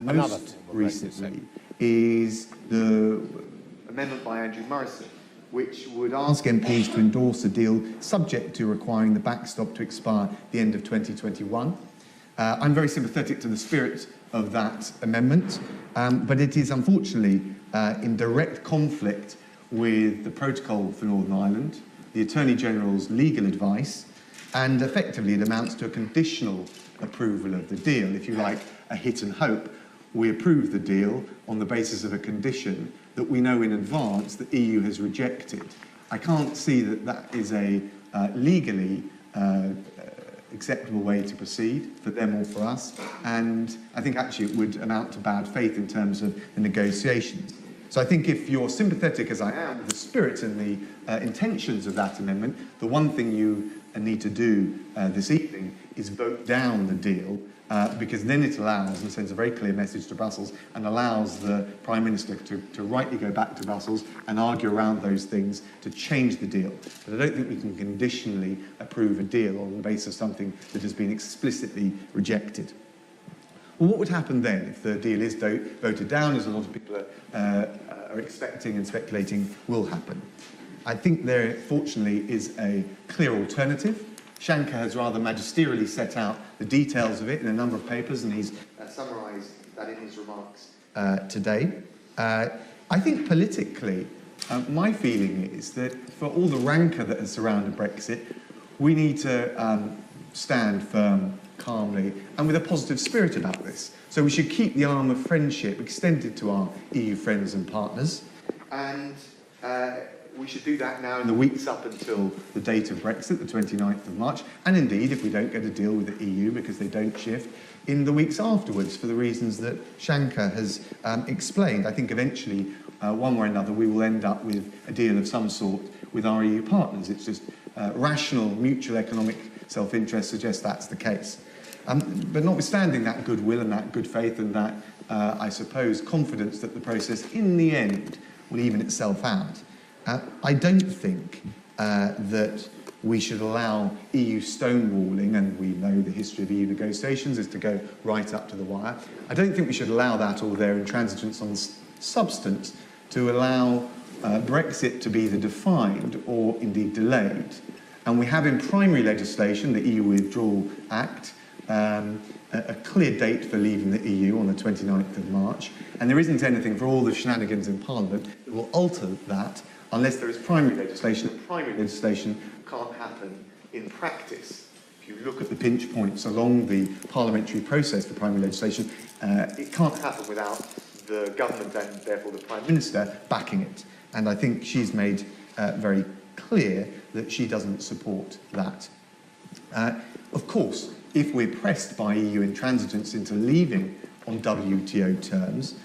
most recently is the amendment by Andrew Morrison, which would ask MPs to endorse a deal subject to requiring the backstop to expire at the end of 2021. I'm very sympathetic to the spirit of that amendment, but it is unfortunately in direct conflict with the protocol for Northern Ireland, the Attorney General's legal advice, and effectively it amounts to a conditional approval of the deal. If you like, a hit and hope. We approve the deal on the basis of a condition that we know in advance the EU has rejected. I can't see that that is a legally acceptable way to proceed for them or for us, and I think actually it would amount to bad faith in terms of the negotiations. So I think if you're sympathetic, as I am, with the spirit and the intentions of that amendment, the one thing you need to do this evening is vote down the deal, because then it allows and sends a very clear message to Brussels and allows the Prime Minister to rightly go back to Brussels and argue around those things to change the deal. But I don't think we can conditionally approve a deal on the basis of something that has been explicitly rejected. Well, what would happen then if the deal is voted down, as a lot of people are expecting and speculating will happen? I think there, fortunately, is a clear alternative. Shankar has rather magisterially set out the details of it in a number of papers, and he's summarised that in his remarks today. I think politically, my feeling is that for all the rancour that has surrounded Brexit, we need to stand firm, calmly, and with a positive spirit about this. So we should keep the arm of friendship extended to our EU friends and partners, and we should do that now in the weeks up until the date of Brexit, the 29th of March, and indeed, if we don't get a deal with the EU because they don't shift, in the weeks afterwards for the reasons that Shankar has explained. I think eventually, one way or another, we will end up with a deal of some sort with our EU partners. It's just rational, mutual economic self-interest suggests that's the case. But notwithstanding that goodwill and that good faith and that, I suppose, confidence that the process in the end will even itself out, I don't think that we should allow EU stonewalling, and we know the history of EU negotiations is to go right up to the wire. I don't think we should allow that or their intransigence on substance to allow Brexit to be either defined or indeed delayed. And we have in primary legislation, the EU Withdrawal Act, a clear date for leaving the EU on the 29th of March, and there isn't anything for all the shenanigans in Parliament that will alter that unless there is primary legislation. Primary legislation can't happen in practice. If you look at the pinch points along the parliamentary process for primary legislation, it can't happen without the government and therefore the Prime Minister backing it. And I think she's made very clear that she doesn't support that. Of course, if we're pressed by EU intransigence into leaving on WTO terms,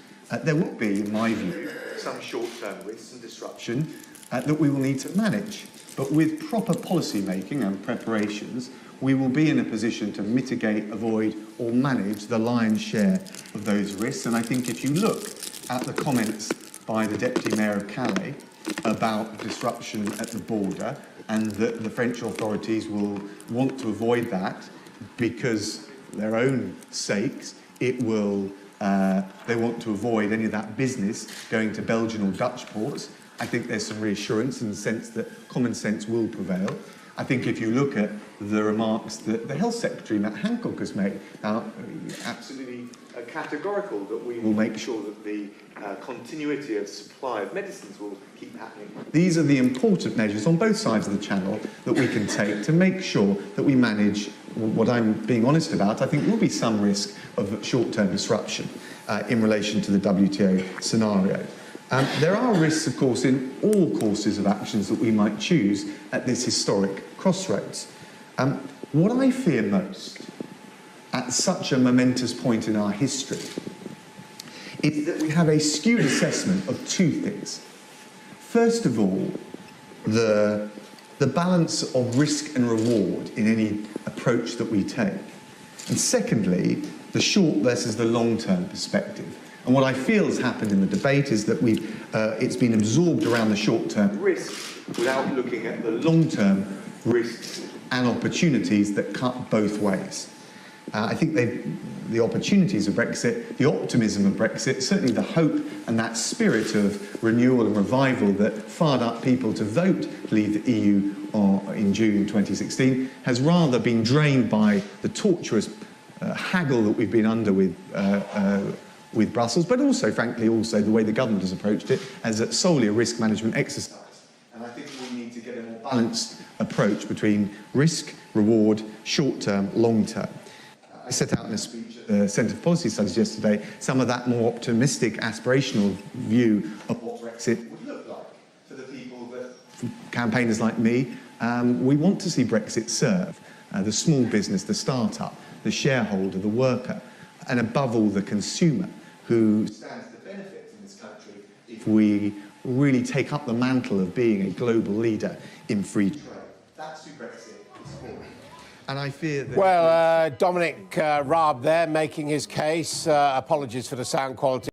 there will be, in my view, some short-term risks and disruption that we will need to manage. But with proper policy making and preparations, we will be in a position to mitigate, avoid, or manage the lion's share of those risks. And I think if you look at the comments by the Deputy Mayor of Calais about disruption at the border, and that the French authorities will want to avoid that because their own sakes, it will they want to avoid any of that business going to Belgian or Dutch ports. I think there's some reassurance in the sense that common sense will prevail. I think if you look at the remarks that the Health Secretary, Matt Hancock, has made, absolutely categorical that we will make sure that the continuity of supply of medicines will keep happening. These are the important measures on both sides of the channel that we can take to make sure that we manage what I'm being honest about. I think will be some risk of short-term disruption in relation to the WTO scenario. There are risks, of course, in all courses of actions that we might choose at this historic crossroads. What I fear most at such a momentous point in our history is that we have a skewed assessment of two things. First of all, the balance of risk and reward in any approach that we take. And secondly, the short versus the long-term perspective. And what I feel has happened in the debate is that it's been absorbed around the short-term risks without looking at the long-term risks and opportunities that cut both ways. I think the opportunities of Brexit, the optimism of Brexit, certainly the hope and that spirit of renewal and revival that fired up people to vote to leave the EU in June 2016, has rather been drained by the tortuous haggle that we've been under with Brussels, but also, frankly, also the way the government has approached it as solely a risk management exercise. And I think we need to get a more balanced approach between risk, reward, short-term, long-term. I set out in a speech at the Centre for Policy Studies yesterday some of that more optimistic, aspirational view of what Brexit would look like for the people that, for campaigners like me, we want to see Brexit serve the small business, the start-up, the shareholder, the worker, and above all, the consumer, who stands to benefit in this country if we really take up the mantle of being a global leader in free trade. That's who Brexit is for. And I fear that... Well, Dominic Raab there making his case. Apologies for the sound quality.